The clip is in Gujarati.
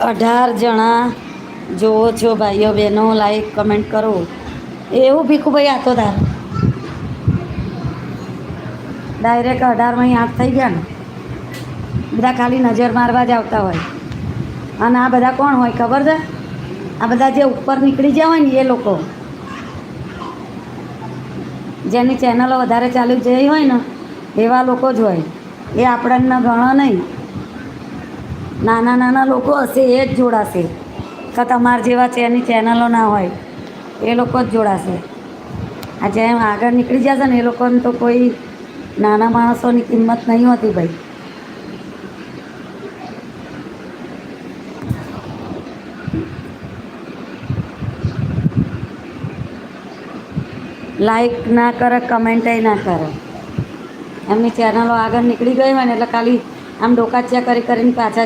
18 જણા જોવો છો ભાઈઓ બહેનો, લાઈક કમેન્ટ કરો. એવું ભીખુભાઈ આ તો તાર ડાયરેક્ટ 18 8 થઈ ગયા ને. બધા ખાલી નજર મારવા જ આવતા હોય. અને આ બધા કોણ હોય ખબર છે? આ બધા જે ઉપર નીકળી ગયા હોય ને એ લોકો, જેની ચેનલો વધારે ચાલુ જઈ હોય ને એવા લોકો જ હોય. એ આપણને ગણો નહીં. નાના નાના લોકો હશે એ જ જોડાશે. તો તમારા જેવા એની ચેનલો ના હોય એ લોકો જ જોડાશે. આ જેમ આગળ નીકળી જશે ને એ લોકોને તો કોઈ નાના માણસોની કિંમત નહીં હોતી ભાઈ. લાઈક ના કરે, કમેન્ટય ના કરે. એમની ચેનલો આગળ નીકળી ગઈ હોય ને એટલે ખાલી આમ ડોકાચ્યા કરીને પાછા